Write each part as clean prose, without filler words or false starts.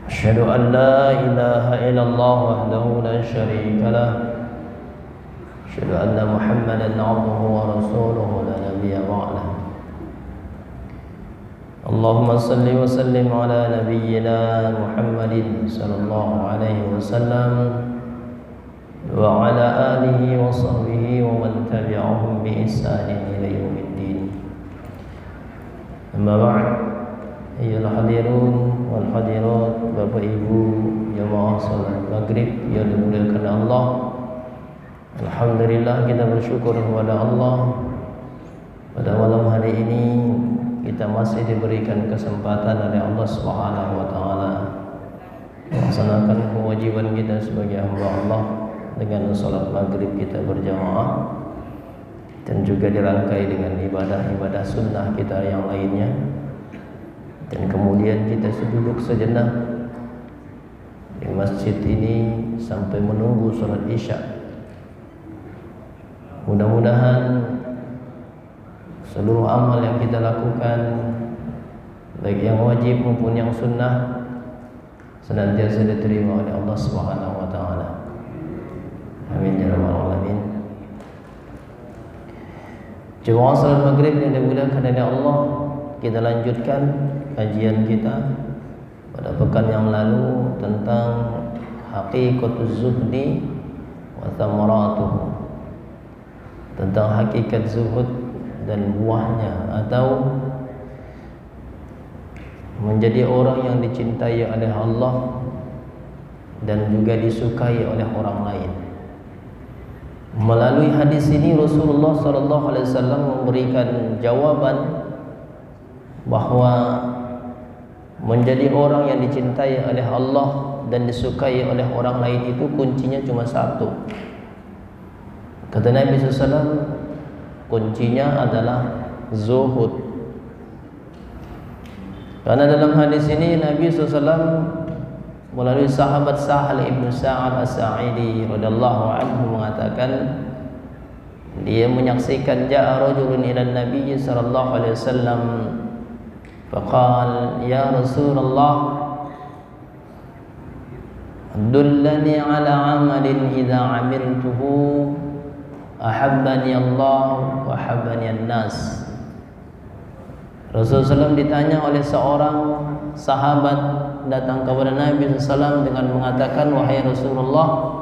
أشهد أن لا إله إلا الله وحده لا شريك له أشهد أن محمدا عبده ورسوله لا نبي بعده اللهم صل وسلم على نبينا محمد صلى الله عليه وسلم وعلى آله وصحبه ومن تبعهم بإحسان إلى يوم الدين أما بعد أيها الحاضرون والحاضرات Bapak Ibu jamaah salat maghrib yang dimuliakan Allah. Alhamdulillah kita bersyukur kepada Allah. Pada malam hari ini kita masih diberikan kesempatan oleh Allah Subhanahu wa taala melaksanakan kewajiban kita sebagai hamba Allah dengan salat maghrib kita berjamaah dan juga dirangkai dengan ibadah-ibadah sunnah kita yang lainnya. Dan kemudian kita duduk sejenak di masjid ini sampai menunggu sholat isya. Mudah-mudahan seluruh amal yang kita lakukan, baik yang wajib maupun yang sunnah, senantiasa diterima oleh Allah Subhanahu wa taala. Amin ya rabbal alamin. Jemaah salat maghrib yang dimuliakan oleh Allah, kita lanjutkan kajian kita pada pekan yang lalu tentang haqiqatuz zuhdi wa thamaratuhu, tentang hakikat zuhud dan buahnya, atau menjadi orang yang dicintai oleh Allah dan juga disukai oleh orang lain. Melalui hadis ini Rasulullah SAW memberikan jawaban bahwa menjadi orang yang dicintai oleh Allah dan disukai oleh orang lain itu kuncinya cuma satu. Kata Nabi SAW, kuncinya adalah zuhud. Karena dalam hadis ini Nabi SAW melalui sahabat Sahal ibn Sa'ad as-Sa'idi radhiyallahu anhu mengatakan, dia menyaksikan ja'a rajulun ila Nabi sallallahu alaihi wasallam faqal ya Rasulullah dullani ala amalin idza amiltuhu ahabbani Allah wa ahabbani an-nas. Rasulullah SAW ditanya oleh seorang sahabat datang kepada Nabi SAW dengan mengatakan, wahai Rasulullah,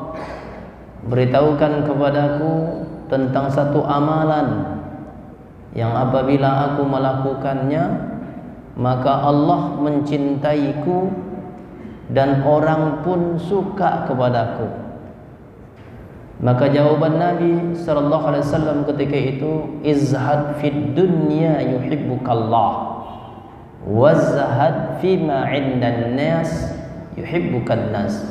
beritahukan kepadaku tentang satu amalan yang apabila aku melakukannya maka Allah mencintaiku dan orang pun suka kepadaku. Maka jawaban Nabi sallallahu alaihi wasallam ketika itu, izhad fid dunya yuhibbukallah wazhad fima 'indan nas yuhibbukan nas.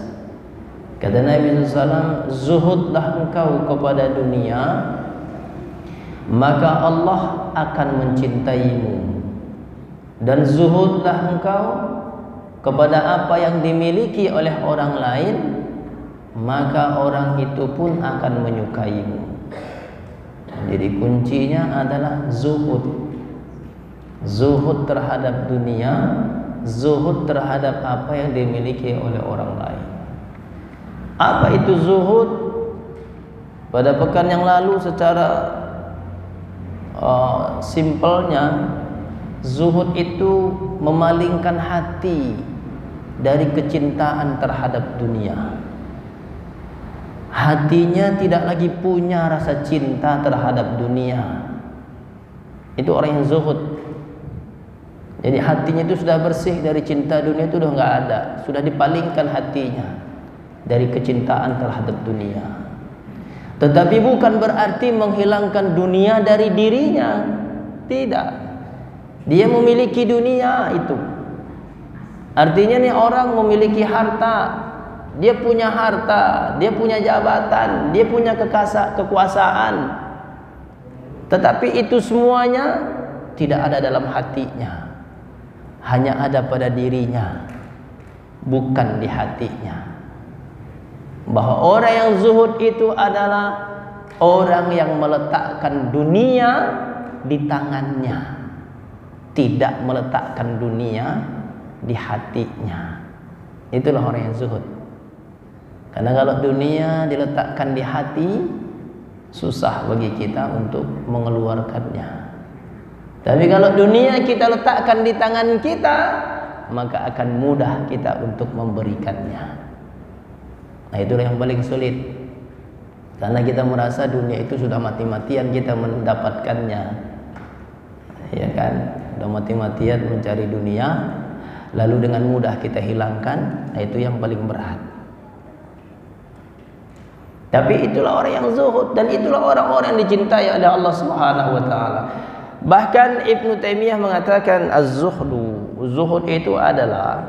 Kata Nabi SAW, zuhudlah engkau kepada dunia maka Allah akan mencintaimu, dan zuhudlah engkau kepada apa yang dimiliki oleh orang lain maka orang itu pun akan menyukaimu. Jadi kuncinya adalah zuhud. Zuhud terhadap dunia, zuhud terhadap apa yang dimiliki oleh orang lain. Apa itu zuhud? Pada pekan yang lalu secara simpelnya, zuhud itu memalingkan hati dari kecintaan terhadap dunia. Hatinya tidak lagi punya rasa cinta terhadap dunia. Itu orang yang zuhud. Jadi hatinya itu sudah bersih dari cinta dunia, itu sudah nggak ada. Sudah dipalingkan hatinya dari kecintaan terhadap dunia. Tetapi bukan berarti menghilangkan dunia dari dirinya. Tidak. Dia memiliki dunia itu. Artinya nih orang memiliki harta, dia punya harta, dia punya jabatan, dia punya kekuasaan. Tetapi itu semuanya tidak ada dalam hatinya. Hanya ada pada dirinya, bukan di hatinya. Bahwa orang yang zuhud itu adalah orang yang meletakkan dunia di tangannya, tidak meletakkan dunia di hatinya. Itulah orang yang zuhud. Karena kalau dunia diletakkan di hati, susah bagi kita untuk mengeluarkannya. Tapi kalau dunia kita letakkan di tangan kita, maka akan mudah kita untuk memberikannya. Nah, itulah yang paling sulit. Karena kita merasa dunia itu sudah mati-matian kita mendapatkannya. Ya kan? Sudah mati-matian mencari dunia, lalu dengan mudah kita hilangkan. Nah, itu yang paling berat. Tapi itulah orang yang zuhud, dan itulah orang-orang yang dicintai oleh Allah Subhanahu wa taala. Bahkan Ibnu Taimiyah mengatakan zuhud itu adalah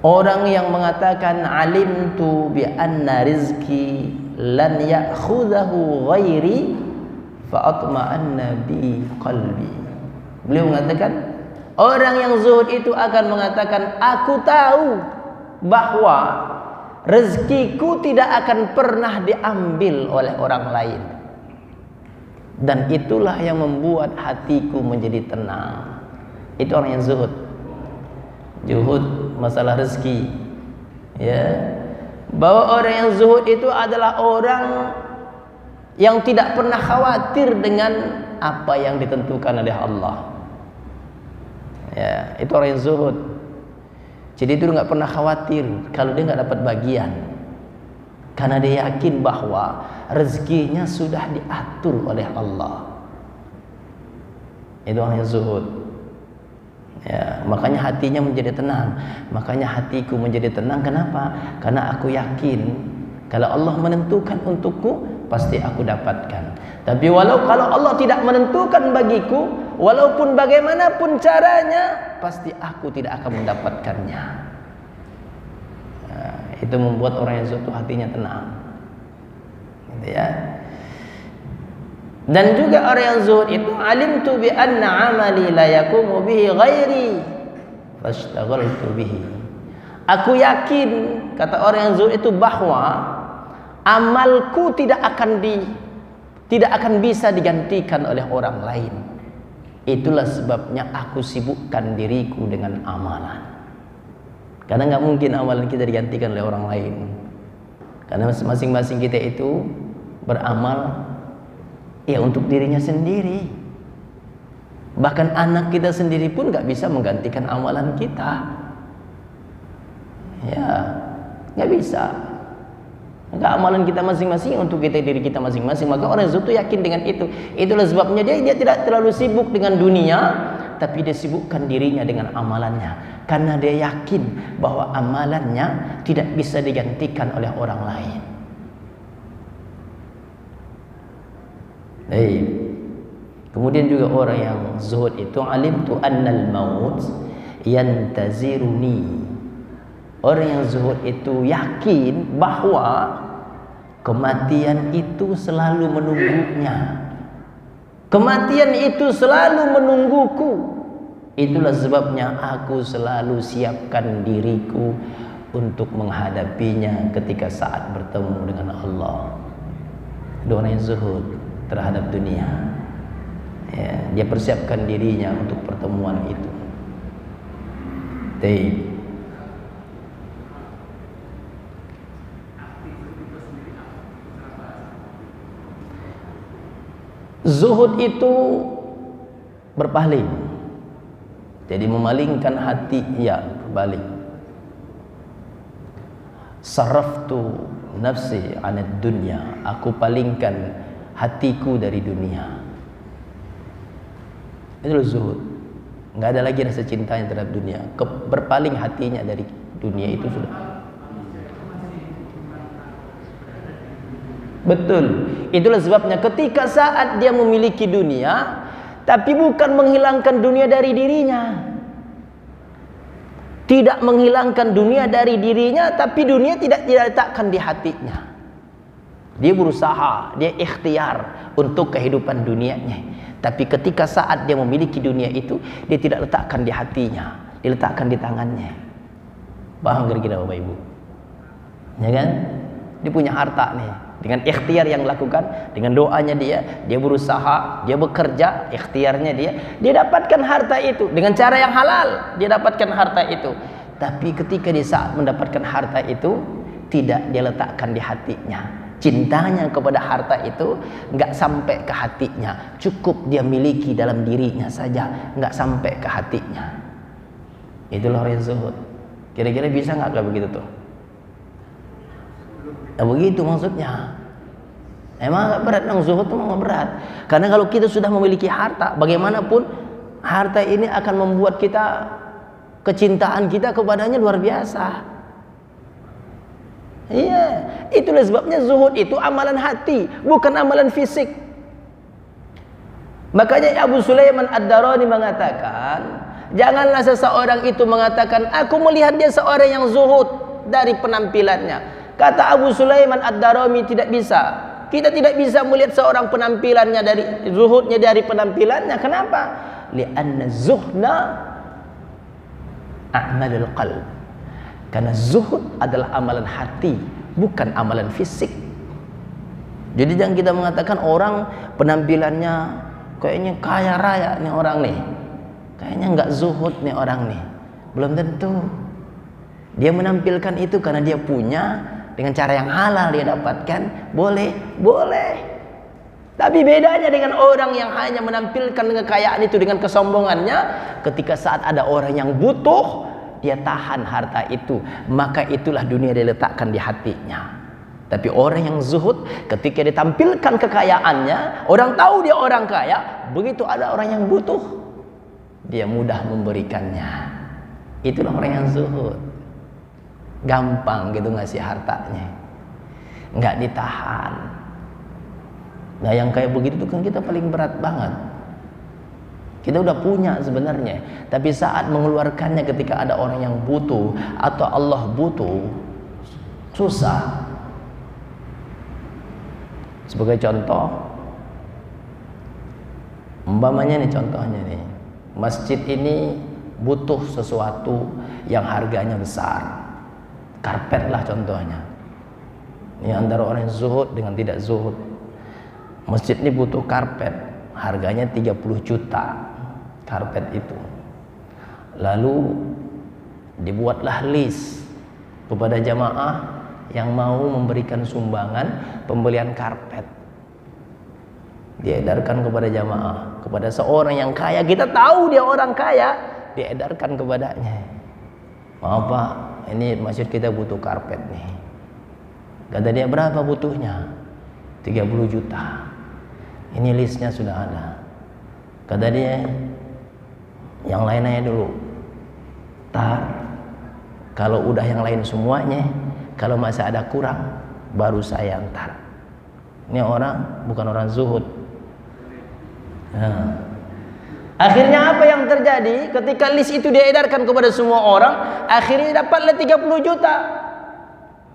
orang yang mengatakan alimtu bi anna rizki lan ya'khudhahu ghairi fa atma'anna bi qalbi. Beliau mengatakan orang yang zuhud itu akan mengatakan, aku tahu bahwa rezekiku tidak akan pernah diambil oleh orang lain, dan itulah yang membuat hatiku menjadi tenang. Itu orang yang zuhud. Zuhud masalah rezeki, ya. Bahwa orang yang zuhud itu adalah orang yang tidak pernah khawatir dengan apa yang ditentukan oleh Allah. Ya, itu orang yang zuhud. Jadi itu nggak pernah khawatir kalau dia nggak dapat bagian, karena dia yakin bahwa rezekinya sudah diatur oleh Allah. Itu orang yang zuhud. Ya, makanya hatinya menjadi tenang. Makanya hatiku menjadi tenang. Kenapa? Karena aku yakin kalau Allah menentukan untukku, pasti aku dapatkan. Tapi kalau Allah tidak menentukan bagiku, walaupun bagaimanapun caranya, pasti aku tidak akan mendapatkannya. Nah, itu membuat orang yang zuhud hatinya tenang. Gitu ya. Dan juga orang yang zuhud itu alimtu bi anna amali la yaqumu bihi ghairi fashtaghaltu bihi. Aku yakin, kata orang yang zuhud itu, bahwa amalku tidak akan bisa digantikan oleh orang lain. Itulah sebabnya aku sibukkan diriku dengan amalan. Karena nggak mungkin amalan kita digantikan oleh orang lain. Karena masing-masing kita itu beramal ya untuk dirinya sendiri. Bahkan anak kita sendiri pun nggak bisa menggantikan amalan kita. Ya, nggak bisa. Maka amalan kita masing-masing untuk diri kita masing-masing. Maka orang zuhud yakin dengan itu. Itulah sebabnya dia tidak terlalu sibuk dengan dunia, tapi dia sibukkan dirinya dengan amalannya. Karena dia yakin bahwa amalannya tidak bisa digantikan oleh orang lain. Baik. Kemudian juga orang yang zuhud itu alimtu annal maut yantaziruni. Orang yang zuhud itu yakin bahwa kematian itu selalu menunggunya. Kematian itu selalu menungguku. Itulah sebabnya aku selalu siapkan diriku untuk menghadapinya ketika saat bertemu dengan Allah. Orang yang zuhud terhadap dunia, ya, dia persiapkan dirinya untuk pertemuan itu. Zuhud itu berpaling, jadi memalingkan hati, ya, berbalik. Saraftu nafsi anad dunya, aku palingkan hatiku dari dunia. Itu zuhud. Nggak ada lagi rasa cintanya terhadap dunia. Berpaling hatinya dari dunia itu sudah. Betul. Itulah sebabnya ketika saat dia memiliki dunia, tapi bukan menghilangkan dunia dari dirinya. Tidak menghilangkan dunia dari dirinya, tapi dunia tidak diletakkan di hatinya. Dia berusaha, dia ikhtiar untuk kehidupan dunianya. Tapi ketika saat dia memiliki dunia itu, dia tidak letakkan di hatinya, diletakkan di tangannya. Paham kira-kira Bapak Ibu? Ya kan? Dia punya harta nih. Dengan ikhtiar yang dilakukan, dengan doanya dia berusaha, dia bekerja, ikhtiarnya dia dapatkan harta itu. Dengan cara yang halal, dia dapatkan harta itu. tapi ketika di saat mendapatkan harta itu tidak dia letakkan di hatinya. Cintanya kepada harta itu nggak sampai ke hatinya, cukup dia miliki dalam dirinya saja, nggak sampai ke hatinya. Itulah orang zuhud. Kira-kira bisa nggak kayak begitu tuh? Nah, begitu maksudnya. Emang agak berat dong, zuhud itu memang berat. Karena kalau kita sudah memiliki harta, bagaimanapun harta ini akan membuat kita, kecintaan kita kepadanya luar biasa. Iya, itulah sebabnya zuhud itu amalan hati, bukan amalan fisik. Makanya Abu Sulaiman Ad-Darani mengatakan, janganlah seseorang itu mengatakan, aku melihat dia seorang yang zuhud dari penampilannya. Kata Abu Sulaiman Ad-Darani, tidak bisa. Kita tidak bisa melihat seorang penampilannya dari zuhudnya dari penampilannya. Kenapa? Li'anna zuhna a'malul qalb. Karena zuhud adalah amalan hati, bukan amalan fisik. Jadi jangan kita mengatakan orang penampilannya kayaknya kaya raya nih orang nih, kayaknya nggak zuhud nih orang nih. Belum tentu. Dia menampilkan itu karena dia punya, dengan cara yang halal dia dapatkan, boleh. Tapi bedanya dengan orang yang hanya menampilkan kekayaan itu dengan kesombongannya, ketika saat ada orang yang butuh, dia tahan harta itu, maka itulah dunia dia letakkan di hatinya. Tapi orang yang zuhud, ketika ditampilkan kekayaannya, orang tahu dia orang kaya, begitu ada orang yang butuh, dia mudah memberikannya. Itulah orang yang zuhud. Gampang gitu ngasih hartanya, nggak ditahan. Nah yang kayak begitu tuh kan kita paling berat banget. Kita udah punya sebenarnya, tapi saat mengeluarkannya ketika ada orang yang butuh atau Allah butuh, susah. Sebagai contoh, umpamanya nih contohnya nih, masjid ini butuh sesuatu yang harganya besar. Karpet lah contohnya. Ini antara orang yang zuhud dengan tidak zuhud. Masjid ini butuh karpet, harganya 30 juta karpet itu. Lalu dibuatlah list kepada jamaah yang mau memberikan sumbangan pembelian karpet. Diedarkan kepada jamaah, kepada seorang yang kaya, kita tahu dia orang kaya, diedarkan kepadanya. Maaf Pak, ini masjid kita butuh karpet nih. Kata dia, berapa butuhnya? 30 juta. Ini listnya sudah ada. Kata dia, yang lain aja dulu. Tar, kalau udah yang lain semuanya, kalau masih ada kurang, baru saya antar. Ini orang bukan orang zuhud. Nah, akhirnya apa yang terjadi ketika list itu diedarkan kepada semua orang? Akhirnya dapatlah 30 juta.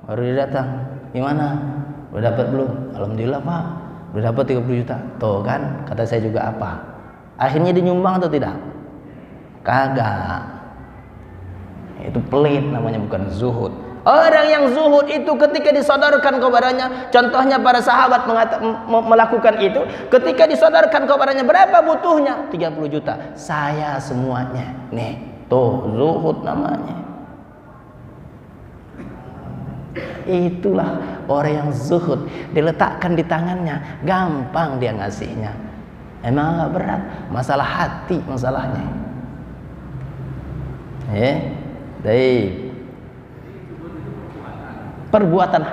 Baru dia datang, gimana? Udah dapat belum? Alhamdulillah Pak, udah dapat 30 juta. Tuh kan, kata saya juga apa? Akhirnya dinyumbang atau tidak? Kagak. Itu pelit namanya, bukan zuhud. Orang yang zuhud itu ketika disodorkan kepadanya, contohnya para sahabat melakukan itu, ketika disodorkan kepadanya, berapa butuhnya? 30 juta. Saya semuanya. Nih, tuh zuhud namanya. Itulah orang yang zuhud, diletakkan di tangannya, gampang dia ngasihnya. Emang gak berat, masalah hati masalahnya. Baik. Perbuatan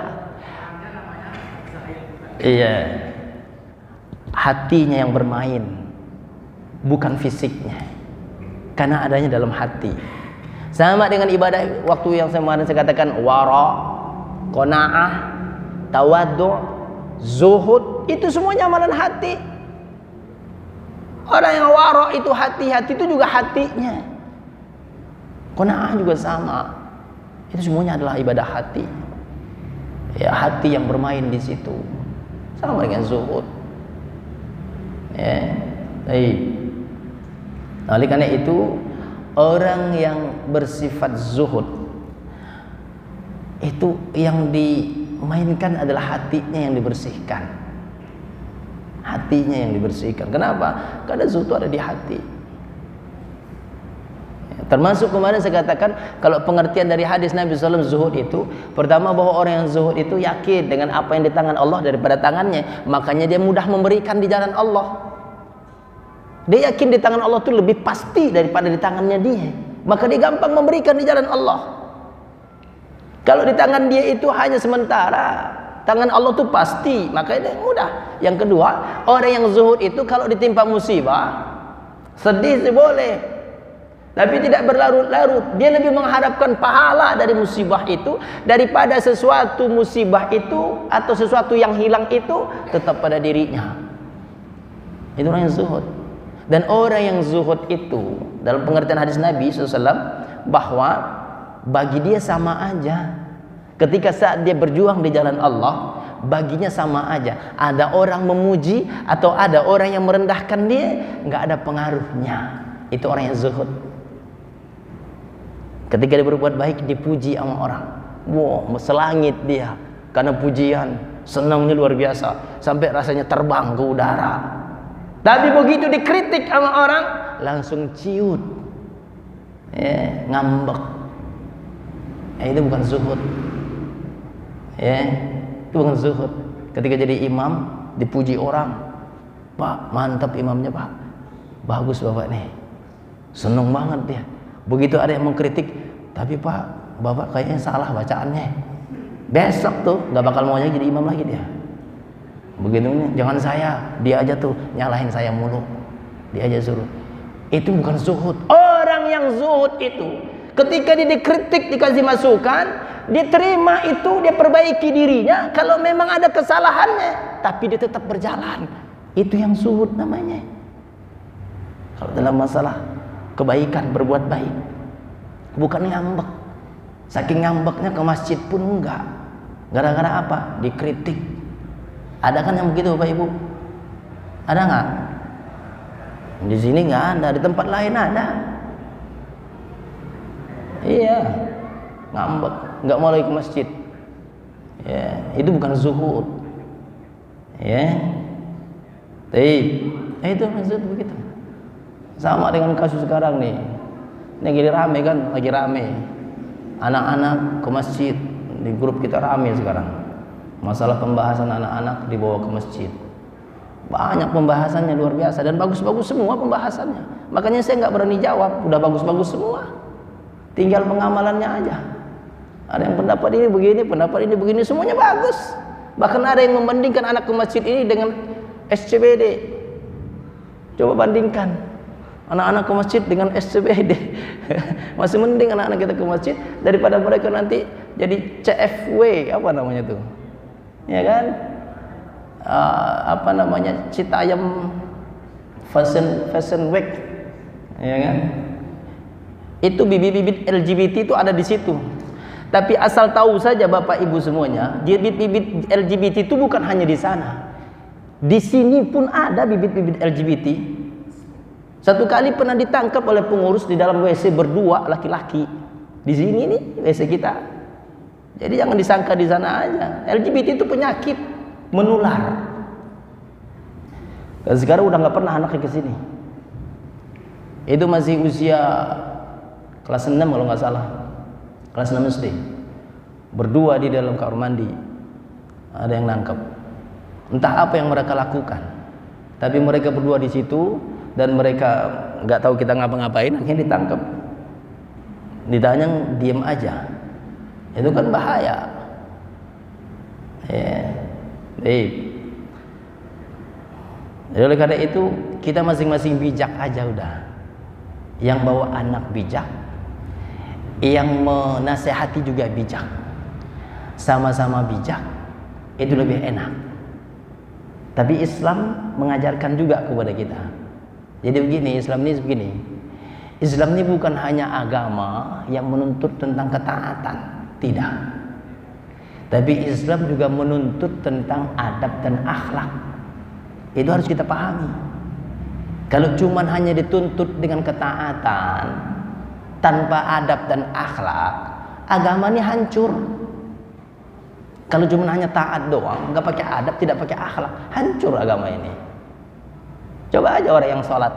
iya, hatinya yang bermain, bukan fisiknya, karena adanya dalam hati. Sama dengan ibadah waktu yang saya katakan, wara, qanaah, tawaddu', zuhud, itu semuanya amalan hati. Orang yang wara itu hati-hati itu juga hatinya. Qanaah juga sama, itu semuanya adalah ibadah hati. Ya, hati yang bermain di situ sama dengan zuhud. Ya, baik. Oleh karena itu, orang yang bersifat zuhud itu yang dimainkan adalah hatinya yang dibersihkan. Hatinya yang dibersihkan. Kenapa? Karena zuhud itu ada di hati. Termasuk kemarin saya katakan, kalau pengertian dari hadis Nabi SAW zuhud itu, pertama bahwa orang yang zuhud itu yakin dengan apa yang di tangan Allah daripada tangannya, makanya dia mudah memberikan di jalan Allah. Dia yakin di tangan Allah itu lebih pasti daripada di tangannya dia, maka dia gampang memberikan di jalan Allah. Kalau di tangan dia itu hanya sementara, tangan Allah itu pasti, maka dia mudah. Yang kedua, orang yang zuhud itu kalau ditimpa musibah, sedih sih boleh, tapi tidak berlarut-larut. Dia lebih mengharapkan pahala dari musibah itu daripada sesuatu musibah itu atau sesuatu yang hilang itu tetap pada dirinya. Itu orang yang zuhud. Dan orang yang zuhud itu dalam pengertian hadis Nabi SAW, bahwa bagi dia sama aja. Ketika saat dia berjuang di jalan Allah, baginya sama aja. Ada orang memuji atau ada orang yang merendahkan dia, nggak ada pengaruhnya. Itu orang yang zuhud. Ketika dia berbuat baik, dipuji sama orang, wow, selangit dia karena pujian, senangnya luar biasa sampai rasanya terbang ke udara. Tapi begitu dikritik sama orang, langsung ciut, ngambek. Itu bukan zuhud. Itu bukan zuhud. Ketika jadi imam, dipuji orang, Pak, mantap imamnya Pak, bagus Bapak nih, seneng banget dia. Begitu ada yang mengkritik, tapi Pak, Bapak kayaknya salah bacaannya, besok tuh gak bakal mau jadi imam lagi dia. Begitu, jangan saya, dia aja tuh nyalahin saya mulu, dia aja suruh. Itu bukan zuhud. Orang yang zuhud itu ketika dia dikritik, dikasih masukan, dia terima itu, dia perbaiki dirinya. Kalau memang ada kesalahannya, tapi dia tetap berjalan, itu yang zuhud namanya. Kalau dalam masalah kebaikan, berbuat baik, bukan ngambek. Saking ngambeknya ke masjid pun enggak. Gara-gara apa? Dikritik. Ada kan yang begitu Bapak Ibu? Ada nggak? Di sini nggak ada, di tempat lain ada. Iya, ngambek, nggak mau lagi ke masjid. Ya, itu bukan zuhud. Ya, itu maksud begitu. Sama dengan kasus sekarang nih. Ini lagi rame kan, lagi rame. Anak-anak ke masjid, di grup kita rame sekarang. Masalah pembahasan anak-anak dibawa ke masjid. Banyak pembahasannya luar biasa dan bagus-bagus semua pembahasannya. Makanya saya nggak berani jawab, udah bagus-bagus semua. Tinggal pengamalannya aja. Ada yang pendapat ini begini, semuanya bagus. Bahkan ada yang membandingkan anak ke masjid ini dengan SCBD. Coba bandingkan anak-anak ke masjid dengan SCBD. Masih mending anak-anak kita ke masjid daripada mereka nanti jadi CFW, apa namanya tuh? Ya kan? Apa namanya? Citayam fashion week. Ya kan? Itu bibit-bibit LGBT itu ada di situ. Tapi asal tahu saja Bapak Ibu semuanya, bibit-bibit LGBT itu bukan hanya di sana. Di sini pun ada bibit-bibit LGBT. Satu kali pernah ditangkap oleh pengurus di dalam WC berdua laki-laki. Di sini nih WC kita. Jadi jangan disangka di sana aja. LGBT itu penyakit menular. Dan sekarang udah nggak pernah anaknya ke sini. Itu masih usia kelas 6 kalau nggak salah. Kelas 6 SD. Berdua di dalam kamar mandi. Ada yang nangkep. Entah apa yang mereka lakukan. Tapi mereka berdua di situ dan mereka nggak tahu kita ngapa-ngapain, akhirnya ditangkap. Ditanya diam aja. Itu kan bahaya. Jadi oleh karena itu kita masing-masing bijak aja udah. Yang bawa anak bijak, yang menasehati juga bijak, sama-sama bijak, itu lebih enak. Tapi Islam mengajarkan juga kepada kita. Jadi begini, Islam ini begini. Islam ini bukan hanya agama yang menuntut tentang ketaatan, tidak. Tapi Islam juga menuntut tentang adab dan akhlak. Itu harus kita pahami. Kalau cuma hanya dituntut dengan ketaatan tanpa adab dan akhlak, agama ini hancur. Kalau cuma hanya taat doang, nggak pakai adab, tidak pakai akhlak, hancur agama ini. Coba aja orang yang sholat,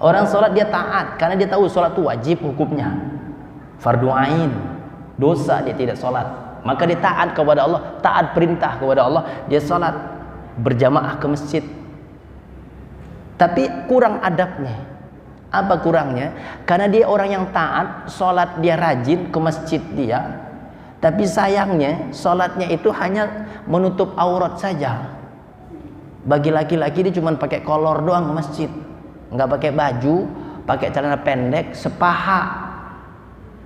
Orang sholat dia taat karena dia tahu sholat itu wajib hukumnya, fardu ain, dosa dia tidak sholat. Maka dia taat kepada Allah, taat perintah kepada Allah, dia sholat berjamaah ke masjid. Tapi kurang adabnya. Apa kurangnya? Karena dia orang yang taat, sholat dia rajin ke masjid dia. Tapi sayangnya sholatnya itu hanya menutup aurat saja. Bagi laki-laki dia cuma pakai kolor doang ke masjid, nggak pakai baju, pakai celana pendek sepaha,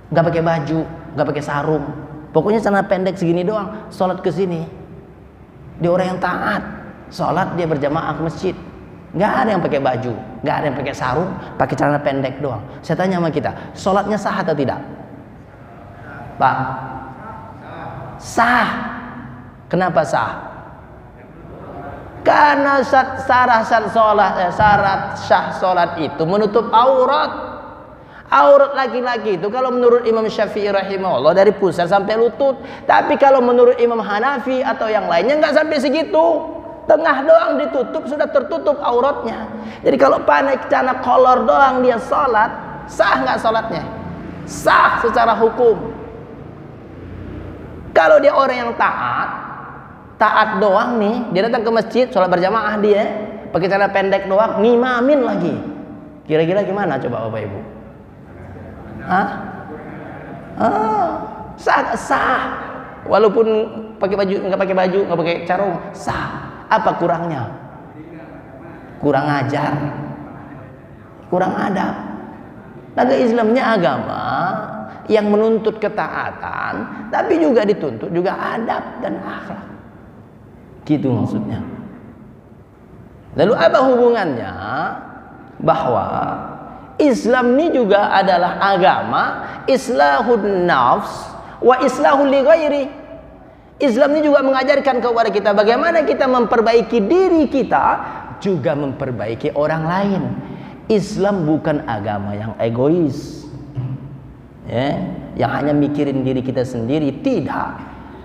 nggak pakai baju, nggak pakai sarung, pokoknya celana pendek segini doang, sholat ke sini. Dia orang yang taat, sholat dia berjamaah ke masjid, nggak ada yang pakai baju, nggak ada yang pakai sarung, pakai celana pendek doang. Saya tanya sama kita, sholatnya sah atau tidak, Pak? Sah. Kenapa sah? Karena syarat sah sholat itu menutup aurat. Aurat laki-laki itu kalau menurut Imam Syafi'i rahimahullah dari pusar sampai lutut. Tapi kalau menurut Imam Hanafi atau yang lainnya nggak sampai segitu. Tengah doang ditutup, sudah tertutup auratnya. Jadi kalau pakai celana kolor doang dia sholat, sah nggak sholatnya? Sah secara hukum. Kalau dia orang yang taat doang nih, dia datang ke masjid, sholat berjamaah dia, pakai celana pendek doang, ngimamin lagi. Kira-kira gimana coba Bapak Ibu? Hah? Sah. Walaupun pakai baju, nggak pakai baju, nggak pakai sarung, sah. Apa kurangnya? Kurang ajar, kurang adab. Maka Islamnya agama yang menuntut ketaatan, tapi juga dituntut juga adab dan akhlak. Gitu maksudnya. Lalu apa hubungannya bahwa Islam ini juga adalah agama islahun nafs wa islahul li ghairi. Islam ini juga mengajarkan kepada kita bagaimana kita memperbaiki diri kita, juga memperbaiki orang lain. Islam bukan agama yang egois, ya, yang hanya mikirin diri kita sendiri. Tidak.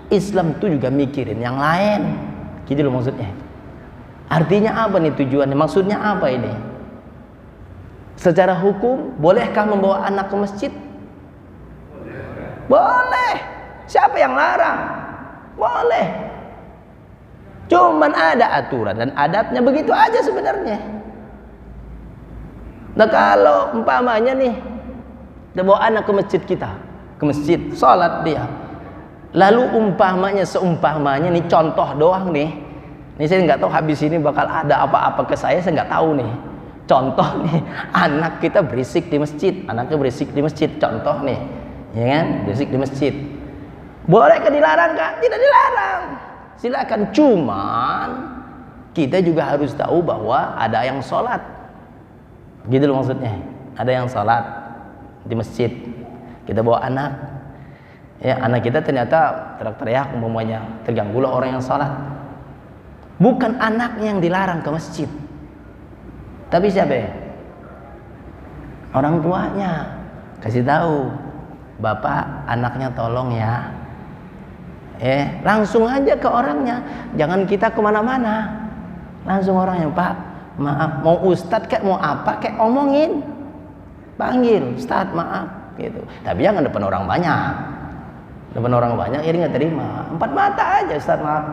Islam itu juga mikirin yang lain. Gitu loh maksudnya. Artinya apa nih tujuannya? Maksudnya apa ini? Secara hukum, bolehkah membawa anak ke masjid? Boleh. Siapa yang larang? Boleh. Cuman ada aturan dan adabnya, begitu aja sebenarnya. Nah kalau umpamanya nih kita bawa anak ke masjid kita, ke masjid, sholat dia. Lalu seumpamanya nih, contoh doang nih. Ini saya nggak tahu habis ini bakal ada apa-apa ke saya nggak tahu nih. Contoh nih, anak kita berisik di masjid, anaknya berisik di masjid, contoh nih, ya kan, berisik di masjid. Boleh dilarang kak? Tidak dilarang. Silakan, cuman kita juga harus tahu bahwa ada yang sholat. Gitu loh maksudnya. Ada yang sholat di masjid. Kita bawa anak. Ya, anak kita ternyata teriak-teriak umpamanya, terganggulah orang yang sholat. Bukan anaknya yang dilarang ke masjid, tapi siapa ya? Orang tuanya. Kasih tahu, bapak anaknya tolong ya. Langsung aja ke orangnya, jangan kita kemana-mana. Langsung orangnya, Pak, maaf, mau ustadz kayak mau apa kayak omongin, panggil ustadz, maaf gitu. Tapi jangan depan orang banyak. Depan orang banyak ini nggak terima. 4 mata aja, ustadz maaf.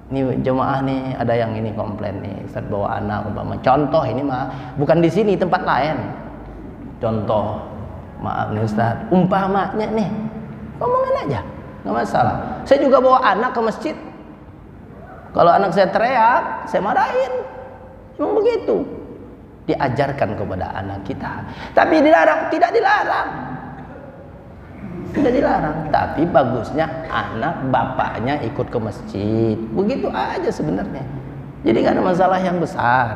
Ini jemaah nih ada yang ini komplain nih, ustadz bawa anak umpama. Contoh ini mah bukan di sini, tempat lain. Contoh, maaf nih ustadz, umpamanya nih, ngomongin aja. Nggak masalah. Saya juga bawa anak ke masjid. Kalau anak saya teriak, saya marahin. Memang begitu. Diajarkan kepada anak kita. Tapi dilarang? Tidak dilarang. Tidak dilarang. Tapi bagusnya anak bapaknya ikut ke masjid. Begitu aja sebenarnya. Jadi nggak ada masalah yang besar.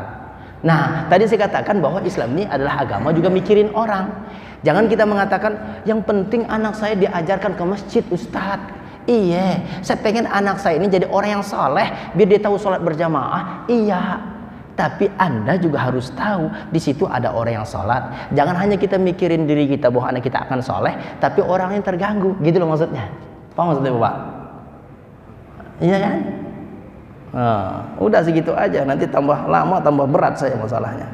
Nah, tadi saya katakan bahwa Islam ini adalah agama juga mikirin orang. Jangan kita mengatakan yang penting anak saya diajarkan ke masjid, Ustadz. Iya, saya pengen anak saya ini jadi orang yang soleh, biar dia tahu sholat berjamaah. Iya, tapi Anda juga harus tahu di situ ada orang yang sholat. Jangan hanya kita mikirin diri kita bahwa anak kita akan soleh, tapi orang yang terganggu. Gitu loh maksudnya. Paham maksudnya Bapak? Iya kan? Nah, udah segitu aja. Nanti tambah lama tambah berat saya masalahnya.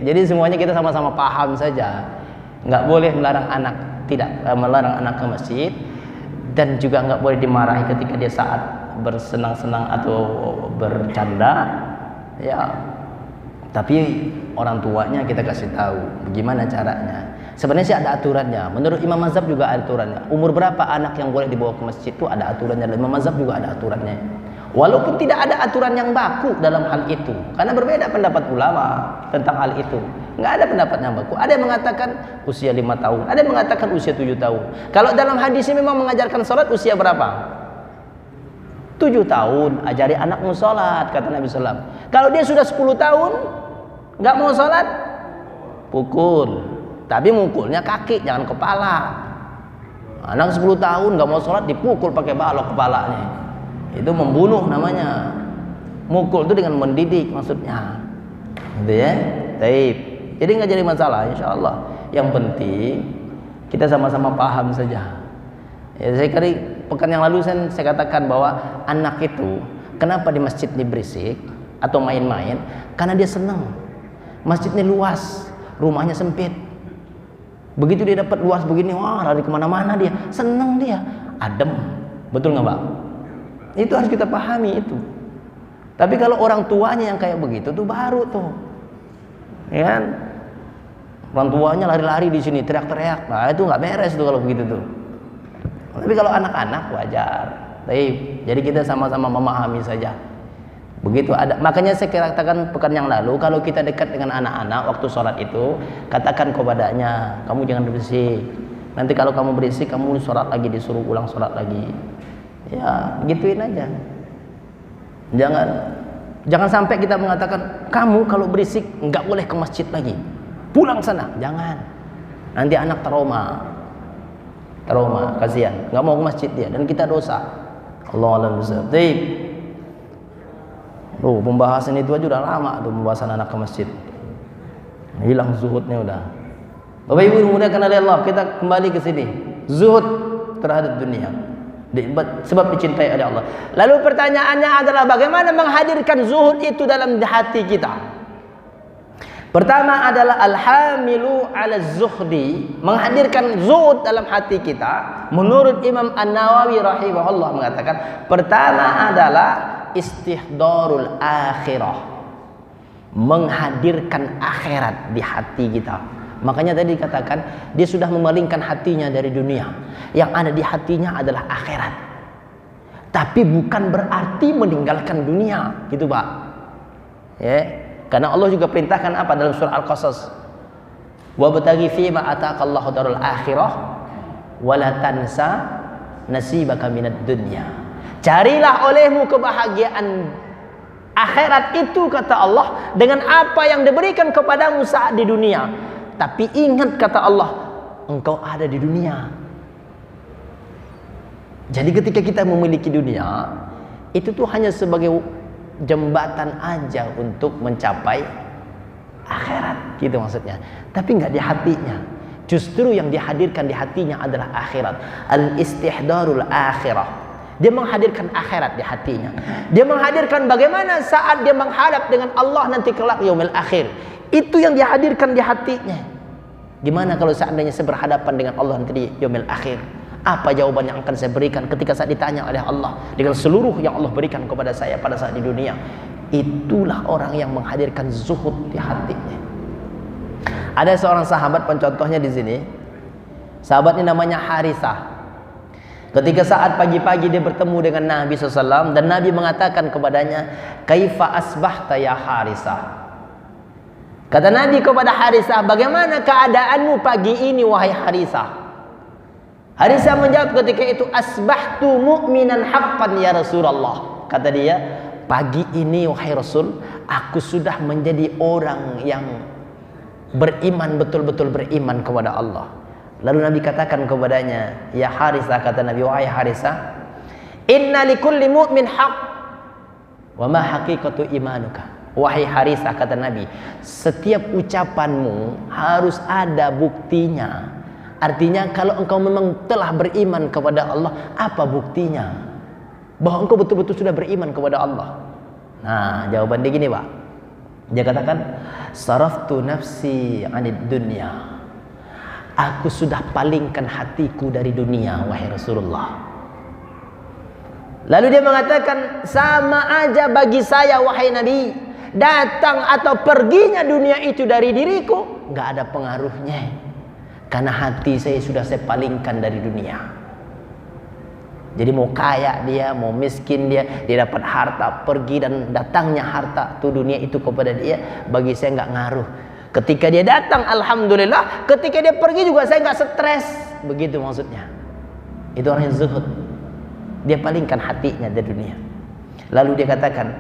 Jadi semuanya kita sama-sama paham saja. Nggak boleh melarang anak, tidak melarang anak ke masjid, dan juga nggak boleh dimarahi ketika dia saat bersenang-senang atau bercanda. Ya, tapi orang tuanya kita kasih tahu bagaimana caranya. Sebenarnya sih ada aturannya. Menurut Imam Mazhab juga ada aturannya. Umur berapa anak yang boleh dibawa ke masjid itu ada aturannya. Imam Mazhab juga ada aturannya. Walaupun tidak ada aturan yang baku dalam hal itu, karena berbeda pendapat ulama tentang hal itu. Nggak ada pendapat yang baku. Ada yang mengatakan usia 5 tahun, ada yang mengatakan usia 7 tahun. Kalau dalam hadisnya memang mengajarkan sholat usia berapa? 7 tahun, ajari anakmu sholat, kata Nabi SAW. Kalau dia sudah 10 tahun nggak mau sholat, pukul. Tapi mukulnya kaki, jangan kepala. Anak 10 tahun nggak mau sholat, dipukul pakai balok kepalanya. Itu membunuh namanya. Mukul itu dengan mendidik maksudnya. Gitu ya. Taib. Jadi nggak jadi masalah, insya Allah. Yang penting kita sama-sama paham saja. Ya, saya kali pekan yang lalu saya katakan bahwa anak itu kenapa di masjid ini berisik atau main-main? Karena dia senang. Masjidnya luas, rumahnya sempit. Begitu dia dapat luas begini, wah lari kemana-mana dia, senang dia, adem. Betul nggak Pak? Itu harus kita pahami itu. Tapi kalau orang tuanya yang kayak begitu tuh baru tuh, ya kan? Orang tuanya lari-lari di sini teriak-teriak, nah itu nggak beres tuh kalau begitu tuh. Tapi kalau anak-anak wajar. Jadi kita sama-sama memahami saja. Begitu ada. Makanya saya katakan pekan yang lalu, kalau kita dekat dengan anak-anak waktu sholat itu, katakan kepadanya, kamu jangan berisik. Nanti kalau kamu berisik, kamu sholat lagi, disuruh ulang sholat lagi. Ya, gituin aja. Jangan sampai kita mengatakan kamu kalau berisik nggak boleh ke masjid lagi. Pulang sana, jangan. Nanti anak trauma, kasihan, nggak mau ke masjid dia dan kita dosa. Allahu a'lam. Pembahasan itu aja udah lama tuh, pembahasan anak ke masjid. Hilang zuhudnya udah. Bapak Ibu dimudahkan oleh Allah, kita kembali ke sini. Zuhud terhadap dunia. Sebab dicintai oleh Allah. Lalu pertanyaannya adalah bagaimana menghadirkan zuhud itu dalam hati kita? Pertama adalah alhamilu ala zuhdi, menghadirkan zuhud dalam hati kita. Menurut Imam An-Nawawi rahimahullah mengatakan, pertama adalah istihdarul akhirah, menghadirkan akhirat di hati kita. Makanya tadi dikatakan dia sudah memalingkan hatinya dari dunia. Yang ada di hatinya adalah akhirat. Tapi bukan berarti meninggalkan dunia, gitu Pak. Ya, karena Allah juga perintahkan apa dalam surah Al-Qasas? Wa bataghi fi ma ataqallahu darul akhirah wa la tansa nasibaka minad dunya. Carilah olehmu kebahagiaan akhirat itu, kata Allah, dengan apa yang diberikan kepadamu saat di dunia. Tapi ingat, kata Allah, engkau ada di dunia. Jadi ketika kita memiliki dunia, itu tuh hanya sebagai jembatan aja untuk mencapai akhirat, gitu maksudnya. Tapi nggak di hatinya. Justru yang dihadirkan di hatinya adalah akhirat. Al-istihdarul akhirah. Dia menghadirkan akhirat di hatinya. Dia menghadirkan bagaimana saat dia menghadap dengan Allah nanti kelak yaumil akhir. Itu yang dihadirkan di hatinya. Gimana kalau seandainya saya berhadapan dengan Allah nanti di yaumil akhir? Apa jawaban yang akan saya berikan ketika saat ditanya oleh Allah dengan seluruh yang Allah berikan kepada saya pada saat di dunia? Itulah orang yang menghadirkan zuhud di hatinya. Ada seorang sahabat, pencontohnya di sini. Sahabat ini namanya Harisah. Ketika saat pagi-pagi dia bertemu dengan Nabi SAW dan Nabi mengatakan kepadanya, "Kaifa asbahta ya Harisah?" Kata Nabi kepada Harisah, "Bagaimana keadaanmu pagi ini wahai Harisah?" Harisah menjawab ketika itu, "Asbahtu mu'minan haqqan ya Rasulullah." Kata dia, "Pagi ini wahai Rasul, aku sudah menjadi orang yang beriman, betul-betul beriman kepada Allah." Lalu Nabi katakan kepadanya, "Ya Harisah," kata Nabi, "wahai Harisah, inna likulli mu'min haq wa ma haqiqatu imanuka." Wahai Harisah, kata Nabi, setiap ucapanmu harus ada buktinya. Artinya kalau engkau memang telah beriman kepada Allah, apa buktinya bahwa engkau betul-betul sudah beriman kepada Allah? Nah, jawaban dia gini, Pak. Dia katakan, saraftu nafsi 'anid dunya. Aku sudah palingkan hatiku dari dunia, wahai Rasulullah. Lalu dia mengatakan, sama aja bagi saya wahai Nabi, datang atau perginya dunia itu dari diriku nggak ada pengaruhnya, karena hati saya sudah saya palingkan dari dunia. Jadi mau kaya dia, mau miskin dia dapat harta, pergi dan datangnya harta tuh dunia itu kepada dia, bagi saya nggak ngaruh. Ketika dia datang, alhamdulillah. Ketika dia pergi juga saya nggak stres. Begitu maksudnya. Itu orang yang zuhud. Dia palingkan hatinya dari dunia. Lalu dia katakan,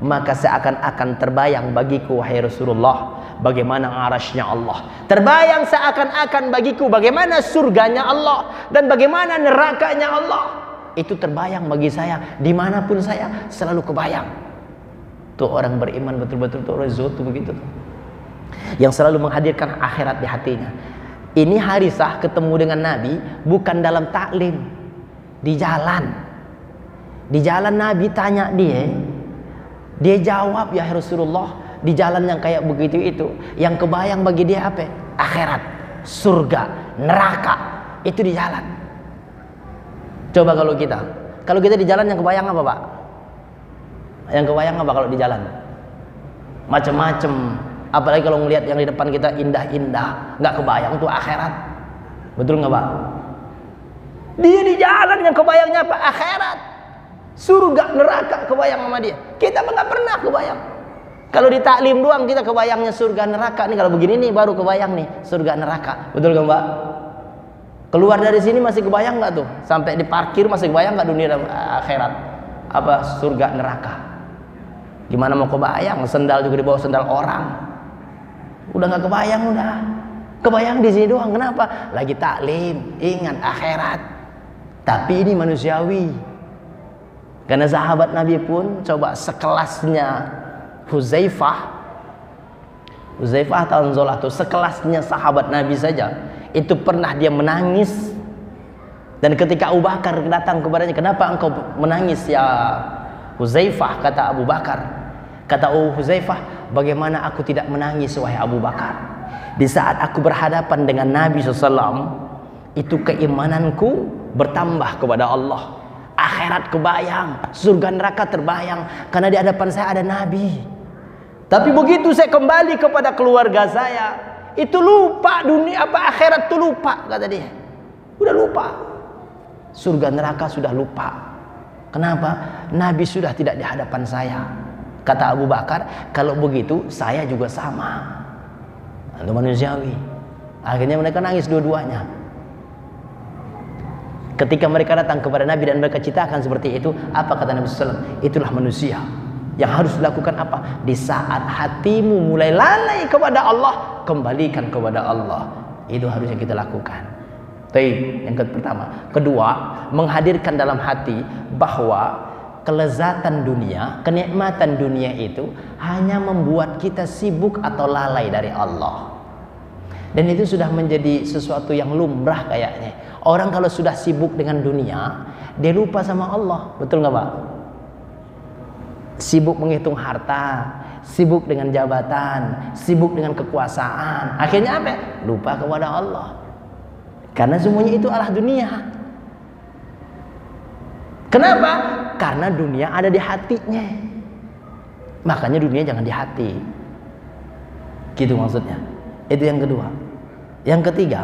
maka seakan-akan terbayang bagiku wahai Rasulullah, bagaimana arasy-Nya Allah. Terbayang seakan-akan bagiku bagaimana surganya Allah dan bagaimana nerakanya Allah. Itu terbayang bagi saya, dimanapun saya selalu kebayang. Tuh orang beriman betul-betul, tuh orang zuhud tuh begitu tuh, yang selalu menghadirkan akhirat di hatinya. Ini Harisah ketemu dengan Nabi bukan dalam taklim, di jalan. Di jalan Nabi tanya dia jawab, ya Rasulullah, di jalan yang kayak begitu itu, yang kebayang bagi dia apa? Akhirat, surga, neraka, itu di jalan. Coba kalau kita di jalan yang kebayang apa, Pak? Yang kebayang apa kalau di jalan? Macam-macam. Apalagi kalau ngelihat yang di depan kita indah-indah, nggak kebayang tuh akhirat. Betul nggak, Pak? Dia di jalan yang kebayangnya apa? Akhirat, surga, neraka kebayang sama dia. Kita nggak pernah kebayang. Kalau di taklim doang kita kebayangnya surga neraka. Nih kalau begini nih baru kebayang nih surga neraka. Betul nggak, Mbak? Keluar dari sini masih kebayang nggak tuh? Sampai di parkir masih kebayang nggak dunia dan akhirat? Apa surga neraka? Gimana mau kebayang? Sendal juga di bawah sendal orang. Udah nggak kebayang, udah kebayang di sini doang. Kenapa? Lagi taklim, ingat akhirat. Tapi ini manusiawi. Karena sahabat Nabi pun coba sekelasnya Huzaifah Tanzolah tuh, sekelasnya sahabat Nabi saja itu pernah dia menangis. Dan ketika Abu Bakar datang kepadanya, kenapa engkau menangis ya Huzaifah? Kata Abu Bakar, kata Huzaifah, bagaimana aku tidak menangis wahai Abu Bakar? Di saat aku berhadapan dengan Nabi SAW, itu keimananku bertambah kepada Allah. Akhirat kebayang, surga neraka terbayang, karena di hadapan saya ada Nabi. Tapi begitu saya kembali kepada keluarga saya, itu lupa dunia apa akhirat, itu lupa, kata dia. Udah lupa. Surga neraka sudah lupa. Kenapa? Nabi sudah tidak di hadapan saya. Kata Abu Bakar, kalau begitu saya juga sama. Itu manusiawi. Akhirnya mereka nangis dua-duanya. Ketika mereka datang kepada Nabi dan mereka ceritakan seperti itu, apa kata Nabi SAW? Itulah manusia. Yang harus dilakukan apa? Di saat hatimu mulai lalai kepada Allah, kembalikan kepada Allah. Itu harusnya kita lakukan. Baik, yang pertama. Kedua, menghadirkan dalam hati bahwa kelezatan dunia, kenikmatan dunia itu hanya membuat kita sibuk atau lalai dari Allah. Dan itu sudah menjadi sesuatu yang lumrah kayaknya. Orang kalau sudah sibuk dengan dunia, dia lupa sama Allah. Betul nggak, Pak? Sibuk menghitung harta, sibuk dengan jabatan, sibuk dengan kekuasaan. Akhirnya apa? Lupa kepada Allah. Karena semuanya itu adalah dunia. Kenapa? Karena dunia ada di hatinya. Makanya dunia jangan di hati. Gitu maksudnya. Itu yang kedua. Yang ketiga,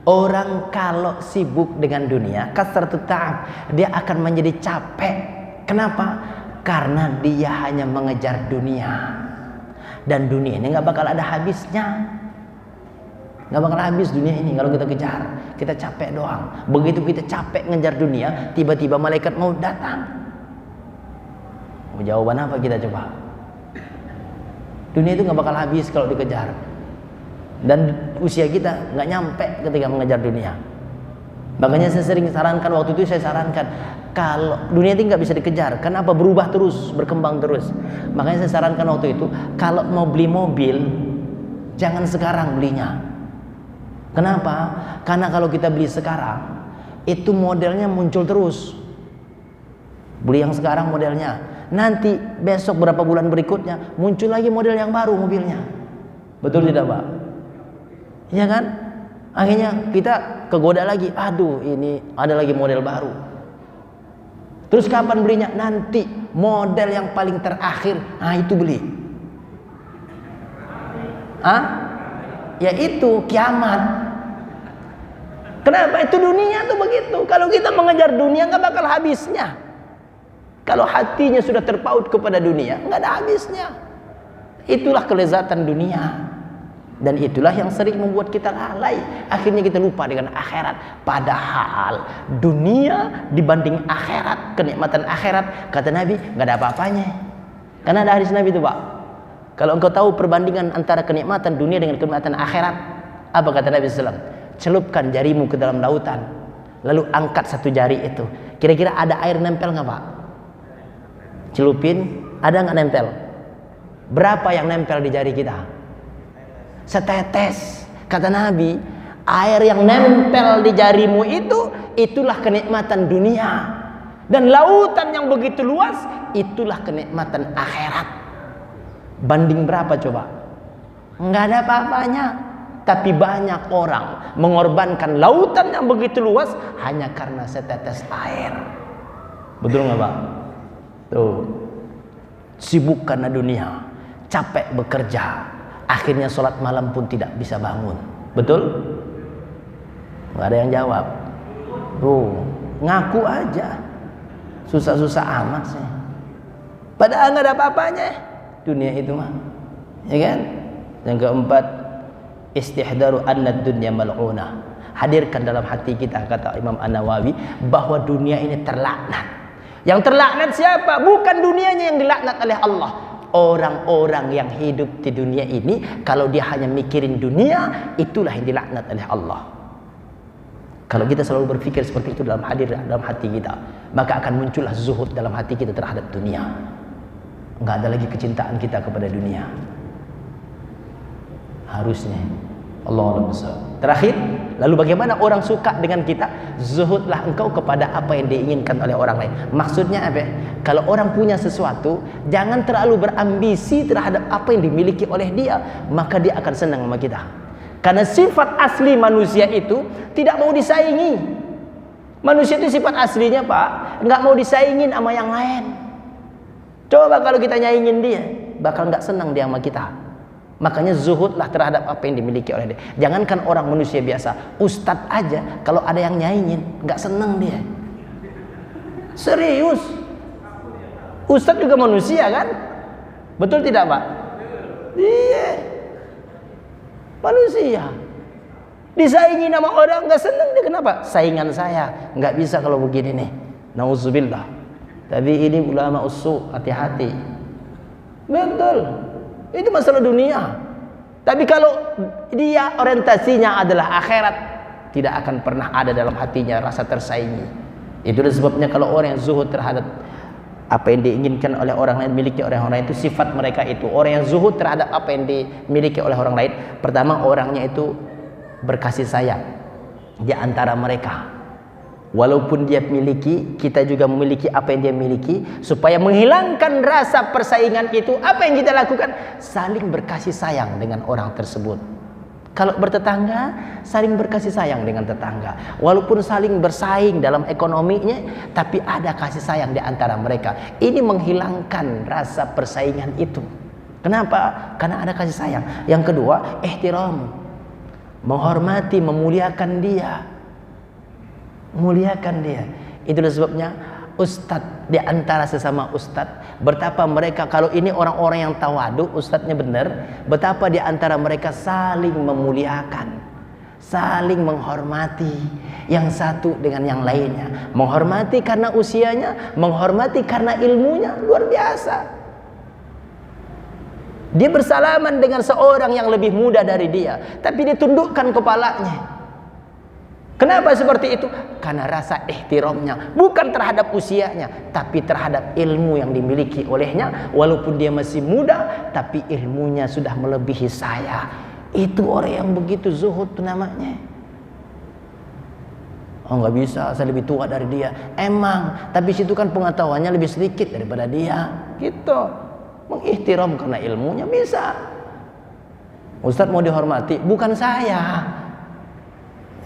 orang kalau sibuk dengan dunia, kasratut ta'ab, dia akan menjadi capek. Kenapa? Karena dia hanya mengejar dunia. Dan dunia ini gak bakal ada habisnya. Gak bakal habis dunia ini kalau kita kejar. Kita capek doang. Begitu kita capek ngejar dunia, tiba-tiba malaikat maut datang. Jawaban apa kita coba? Dunia itu gak bakal habis kalau dikejar. Dan usia kita gak nyampe ketika mengejar dunia. Makanya saya sering sarankan, waktu itu saya sarankan, kalau dunia itu nggak bisa dikejar, kenapa? Berubah terus, berkembang terus. Makanya saya sarankan waktu itu, kalau mau beli mobil, jangan sekarang belinya. Kenapa? Karena kalau kita beli sekarang, itu modelnya muncul terus. Beli yang sekarang modelnya, nanti besok berapa bulan berikutnya muncul lagi model yang baru mobilnya. Betul tidak Pak? Iya kan? Akhirnya kita kegoda lagi, aduh ini ada lagi model baru. Terus kapan belinya? Nanti model yang paling terakhir, itu beli. Yaitu kiamat. Kenapa? Itu dunia tuh begitu. Kalau kita mengejar dunia nggak bakal habisnya. Kalau hatinya sudah terpaut kepada dunia, nggak ada habisnya. Itulah kelezatan dunia. Dan itulah yang sering membuat kita lalai. Akhirnya kita lupa dengan akhirat. Padahal dunia dibanding akhirat, kenikmatan akhirat, kata Nabi, nggak ada apa-apanya. Karena ada hadis Nabi itu Pak. Kalau engkau tahu perbandingan antara kenikmatan dunia dengan kenikmatan akhirat, apa kata Nabi SAW? Celupkan jarimu ke dalam lautan, lalu angkat satu jari itu. Kira-kira ada air nempel nggak Pak? Celupin, ada nggak nempel? Berapa yang nempel di jari kita? Setetes. Kata Nabi, air yang nempel di jarimu itu, itulah kenikmatan dunia. Dan lautan yang begitu luas, itulah kenikmatan akhirat. Banding berapa coba? Nggak ada apa-apanya. Tapi banyak orang mengorbankan lautan yang begitu luas hanya karena setetes air. Betul nggak Pak? Tuh, sibuk karena dunia, capek bekerja, akhirnya sholat malam pun tidak bisa bangun. Betul? Nggak ada yang jawab. Tuh, ngaku aja, susah-susah amat sih. Padahal nggak ada apa-apanya dunia itu mah, ya kan? Yang keempat, istihdaru anna dunya mal'unah. Hadirkan dalam hati kita, kata Imam An-Nawawi, bahwa dunia ini terlaknat. Yang terlaknat siapa? Bukan dunianya yang dilaknat oleh Allah. Orang-orang yang hidup di dunia ini, kalau dia hanya mikirin dunia, itulah yang dilaknat oleh Allah. Kalau kita selalu berpikir seperti itu dalam hati kita, maka akan muncullah zuhud dalam hati kita terhadap dunia. Nggak ada lagi kecintaan kita kepada dunia. Harusnya Allah besar. Terakhir, lalu bagaimana orang suka dengan kita? Zuhudlah engkau kepada apa yang diinginkan oleh orang lain. Maksudnya apa? Kalau orang punya sesuatu, jangan terlalu berambisi terhadap apa yang dimiliki oleh dia, maka dia akan senang sama kita. Karena sifat asli manusia itu tidak mau disaingi. Manusia itu sifat aslinya Pak, nggak mau disaingin sama yang lain. Coba kalau kita nyaingin dia, bakal nggak senang dia sama kita. Makanya zuhudlah terhadap apa yang dimiliki oleh dia. Jangankan orang manusia biasa, ustadz aja kalau ada yang nyaingin nggak seneng dia. Serius, ustadz juga manusia kan? Betul tidak Pak? Iya, manusia. Disaingi nama orang nggak seneng dia. Kenapa? Saingan saya nggak bisa kalau begini nih. Nauzubillah. Tapi ini ulama usul, hati-hati. Betul. Itu masalah dunia. Tapi kalau dia orientasinya adalah akhirat, tidak akan pernah ada dalam hatinya rasa tersaingi. Itulah sebabnya kalau orang yang zuhud terhadap apa yang diinginkan oleh orang lain, miliki oleh orang lain, itu sifat mereka itu. Orang yang zuhud terhadap apa yang dimiliki oleh orang lain, pertama orangnya itu berkasih sayang di antara mereka. Walaupun dia miliki, kita juga memiliki apa yang dia miliki. Supaya menghilangkan rasa persaingan itu, apa yang kita lakukan? Saling berkasih sayang dengan orang tersebut. Kalau bertetangga, saling berkasih sayang dengan tetangga. Walaupun saling bersaing dalam ekonominya, tapi ada kasih sayang di antara mereka. Ini menghilangkan rasa persaingan itu. Kenapa? Karena ada kasih sayang. Yang kedua, ihtiram. Menghormati, memuliakan dia. Muliakan dia. Itulah sebabnya ustadz di antara sesama ustadz, betapa mereka, kalau ini orang-orang yang tawadu, ustadznya benar, betapa di antara mereka saling memuliakan, saling menghormati yang satu dengan yang lainnya. Menghormati karena usianya, menghormati karena ilmunya, luar biasa. Dia bersalaman dengan seorang yang lebih muda dari dia, tapi dia tundukkan kepalanya. Kenapa seperti itu? Karena rasa ihtiramnya bukan terhadap usianya, tapi terhadap ilmu yang dimiliki olehnya. Walaupun dia masih muda, tapi ilmunya sudah melebihi saya. Itu orang yang begitu zuhud namanya. Oh nggak bisa, saya lebih tua dari dia. Emang, tapi situ kan pengetahuannya lebih sedikit daripada dia. Gitu. Mengihtiram karena ilmunya bisa. Ustadz mau dihormati, bukan saya.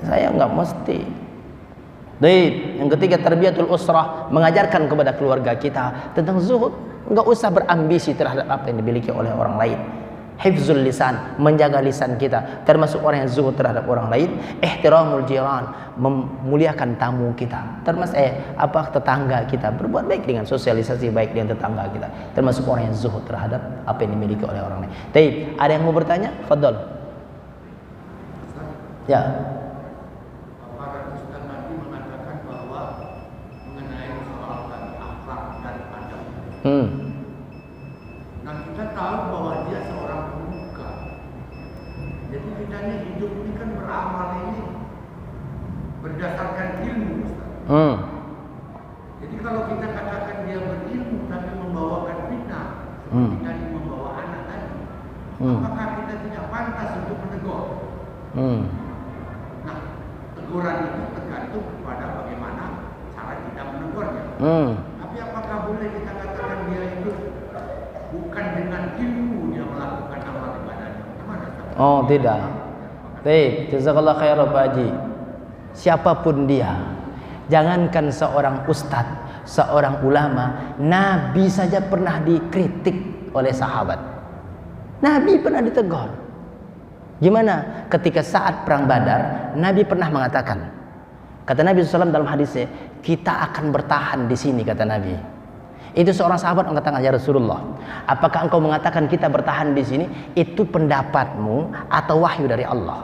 Saya nggak mesti. Baik, yang ketiga tarbiyatul usrah, mengajarkan kepada keluarga kita tentang zuhud. Nggak usah berambisi terhadap apa yang dimiliki oleh orang lain. Hifzul lisan, menjaga lisan kita, termasuk orang yang zuhud terhadap orang lain. Ihtiramul jiran, memuliakan tamu kita, termasuk tetangga kita, berbuat baik dengan sosialisasi baik dengan tetangga kita, termasuk orang yang zuhud terhadap apa yang dimiliki oleh orang lain. Baik, ada yang mau bertanya? Fadhol. Ya. Nah kita tahu bahwa dia seorang pemuka. Jadi kita ini hidup ini kan beramal ini berdasarkan ilmu, Ustaz. Jadi kalau kita katakan dia berilmu tapi membawakan fitnah, kita ini membawa anak tadi, apakah kita tidak pantas untuk menegur? Nah, teguran itu tergantung kepada bagaimana cara kita menegurnya. Tapi apakah boleh kita katakan dia itu bukan dengan ilmu dia melakukan amal ibadahnya? Bagaimana? Oh tidak. Baik, jazakallah khairan Pak Haji. Siapapun dia, jangankan seorang ustadz, seorang ulama, Nabi saja pernah dikritik oleh sahabat. Nabi pernah ditegur. Gimana? Ketika saat perang Badar, Nabi pernah mengatakan, kata Nabi SAW dalam hadisnya, kita akan bertahan di sini, kata Nabi. Itu seorang sahabat mengatakan, ya Rasulullah, apakah engkau mengatakan kita bertahan di sini itu pendapatmu atau wahyu dari Allah?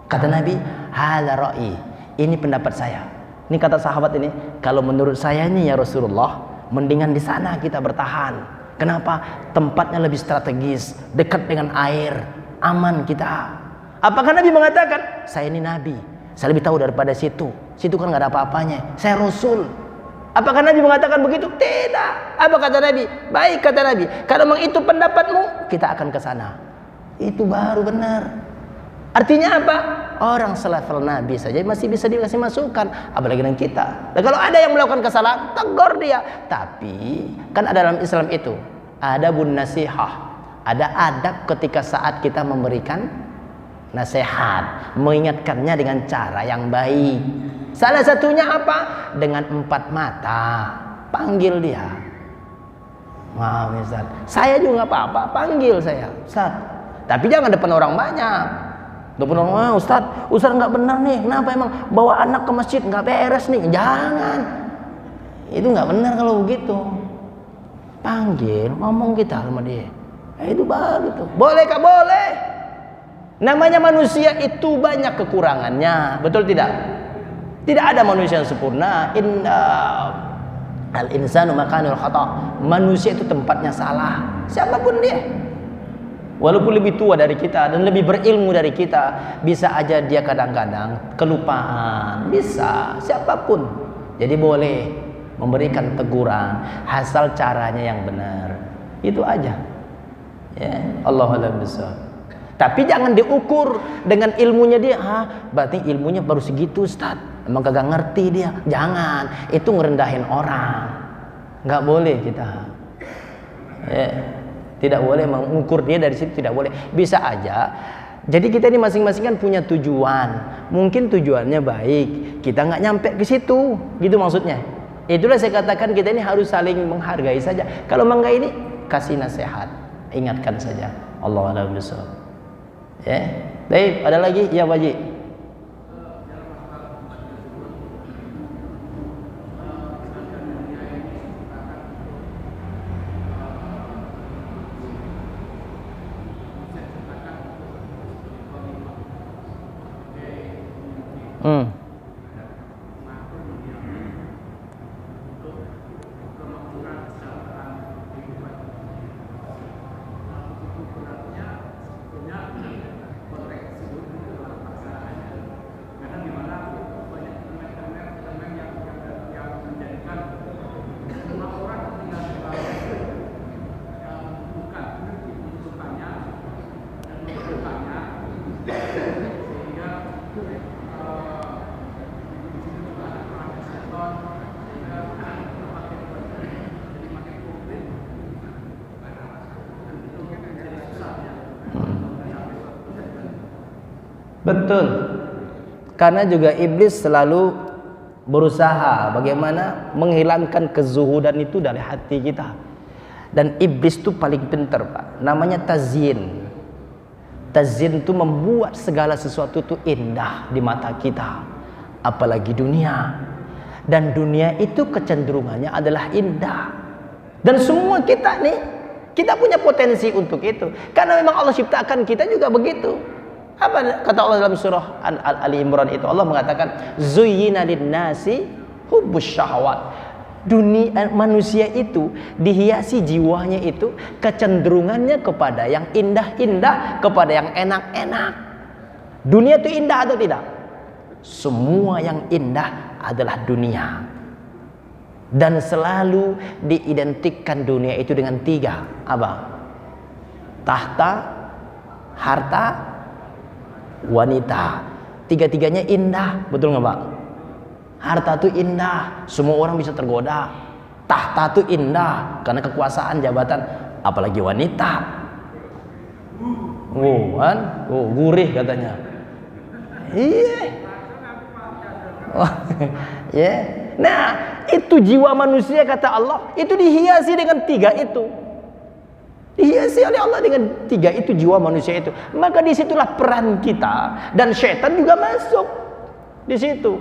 Kata Nabi, hadza ra'i, ini pendapat saya. Ini kata sahabat ini, kalau menurut saya ini ya Rasulullah, mendingan di sana kita bertahan. Kenapa? Tempatnya lebih strategis, dekat dengan air, aman kita. Apakah Nabi mengatakan, saya ini Nabi, saya lebih tahu daripada situ. Situ kan nggak ada apa-apanya. Saya Rasul. Apakah Nabi mengatakan begitu? Tidak. Apa kata Nabi? Baik, kata Nabi. Kalau memang itu pendapatmu, kita akan ke sana. Itu baru benar. Artinya apa? Orang selevel Nabi saja masih bisa dikasih masukan, apalagi dengan kita. Dan kalau ada yang melakukan kesalahan, tegur dia. Tapi kan ada dalam Islam itu adabun nasihah, ada adab ketika saat kita memberikan nasihat, mengingatkannya dengan cara yang baik. Salah satunya apa? Dengan 4 mata, panggil dia. Maaf Ustaz, saya juga nggak apa-apa, panggil saya Ustaz. Tapi jangan depan orang banyak. Depan orang, Ustaz nggak benar nih. Kenapa emang bawa anak ke masjid nggak beres nih? Jangan. Itu nggak benar kalau begitu. Panggil, ngomong kita sama dia. Itu baru tuh. Boleh kah? Boleh. Namanya manusia itu banyak kekurangannya, betul tidak? Tidak ada manusia yang sempurna. Al-insanu makanul khata. Manusia itu tempatnya salah. Siapapun dia. Walaupun lebih tua dari kita dan lebih berilmu dari kita, bisa aja dia kadang-kadang kelupaan. Bisa, siapapun. Jadi boleh memberikan teguran asal caranya yang benar. Itu aja. Ya, Allahu a'lam bishawab. Tapi jangan diukur dengan ilmunya dia. Berarti ilmunya baru segitu, Ustaz. Emang kagak ngerti dia. Jangan, itu ngerendahin orang. Nggak boleh kita. Ya, tidak boleh mengukur dia dari situ, tidak boleh. Bisa aja. Jadi kita ini masing-masing kan punya tujuan. Mungkin tujuannya baik, kita nggak nyampe ke situ, gitu maksudnya. Itulah saya katakan kita ini harus saling menghargai saja. Kalau enggak ini kasih nasihat, ingatkan saja. Allahu a'lam bishawab. Ya, baik. Ada lagi? Ya, Pak Haji. Betul. Karena juga iblis selalu berusaha bagaimana menghilangkan kezuhudan itu dari hati kita. Dan iblis itu paling pintar, Pak. Namanya tazyin. Tazyin itu membuat segala sesuatu itu indah di mata kita. Apalagi dunia. Dan dunia itu kecenderungannya adalah indah. Dan semua kita nih, kita punya potensi untuk itu. Karena memang Allah ciptakan kita juga begitu. Apa kata Allah dalam surah Ali Imran itu? Allah mengatakan, zuyyina lin-nasi hubbus syahwat. Dunia manusia itu dihiasi jiwanya itu kecenderungannya kepada yang indah-indah, kepada yang enak-enak. Dunia itu indah atau tidak? Semua yang indah adalah dunia. Dan selalu diidentikan dunia itu dengan 3. Apa? Tahta, harta, wanita. 3-tiganya indah, betul nggak Pak? Harta itu indah, semua orang bisa tergoda. Tahta itu indah karena kekuasaan, jabatan, apalagi wanita. Oh kan, oh gurih katanya. Iya. Oh, yeah. Nah, itu jiwa manusia kata Allah, itu dihiasi dengan 3 itu. Dihiasi oleh Allah dengan 3 itu jiwa manusia itu. Maka disitulah peran kita, dan syaitan juga masuk di situ.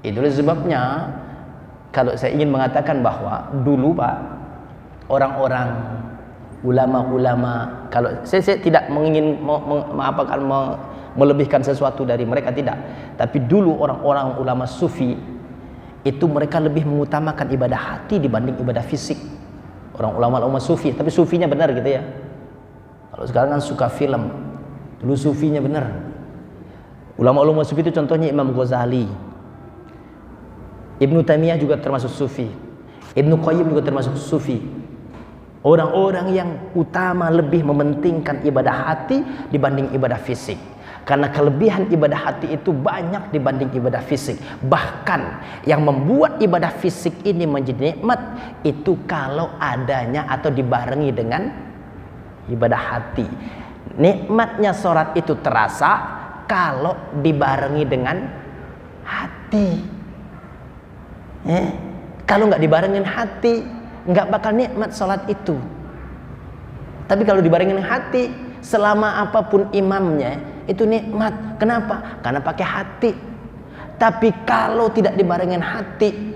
Itulah sebabnya kalau saya ingin mengatakan bahwa dulu Pak, orang-orang ulama-ulama, kalau saya tidak ingin melebihkan sesuatu dari mereka, tidak. Tapi dulu orang-orang ulama sufi itu mereka lebih mengutamakan ibadah hati dibanding ibadah fisik. Orang ulama sufi, tapi sufinya benar gitu ya. Kalau sekarang kan suka film, dulu sufinya benar. Ulama-ulama sufi itu contohnya Imam Ghazali, Ibnu Taimiyah juga termasuk sufi, Ibnu Qayyim juga termasuk sufi. Orang-orang yang utama lebih mementingkan ibadah hati dibanding ibadah fisik. Karena kelebihan ibadah hati itu banyak dibanding ibadah fisik. Bahkan yang membuat ibadah fisik ini menjadi nikmat itu kalau adanya atau dibarengi dengan ibadah hati. Nikmatnya sholat itu terasa kalau dibarengi dengan hati. Kalau nggak dibarengin hati, nggak bakal nikmat sholat itu. Tapi kalau dibarengin hati, selama apapun imamnya, itu nikmat. Kenapa? Karena pakai hati. Tapi kalau tidak dibarengin hati,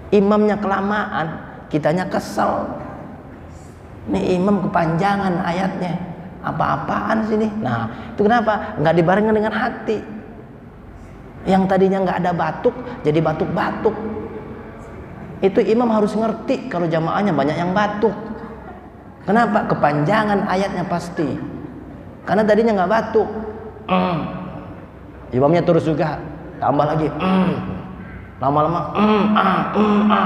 imamnya kelamaan, kitanya kesel. Nih imam kepanjangan ayatnya, apa-apaan sini? Nah, itu kenapa? Nggak dibarengin dengan hati. Yang tadinya nggak ada batuk, jadi batuk-batuk. Itu imam harus ngerti kalau jamaahnya banyak yang batuk. Kenapa? Kepanjangan ayatnya pasti. Karena tadinya nggak batuk, imamnya terus juga, tambah lagi, lama-lama,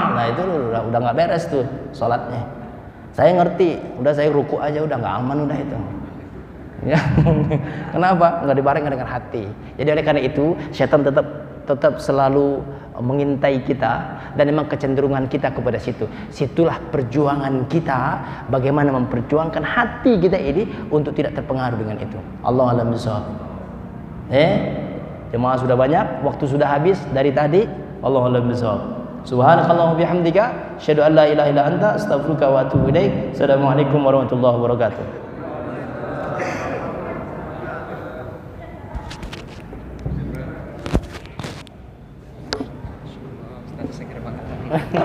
nah itu udah nggak beres tuh sholatnya. Saya ngerti, udah saya ruku aja udah nggak aman udah itu. Ya, kenapa? Nggak dibarengkan dengan hati. Jadi oleh karena itu, syaitan tetap selalu mengintai kita, dan memang kecenderungan kita kepada situ. Situlah perjuangan kita, bagaimana memperjuangkan hati kita ini untuk tidak terpengaruh dengan itu. Allah a'lam bishawab. Jemaah sudah banyak, waktu sudah habis dari tadi. Allah a'lam bishawab. Subhanakallahumma bihamdika, asyhadu an la ilaha illa anta, astaghfiruka wa atubu ilaik. Assalamualaikum warahmatullahi wabarakatuh. Saya kira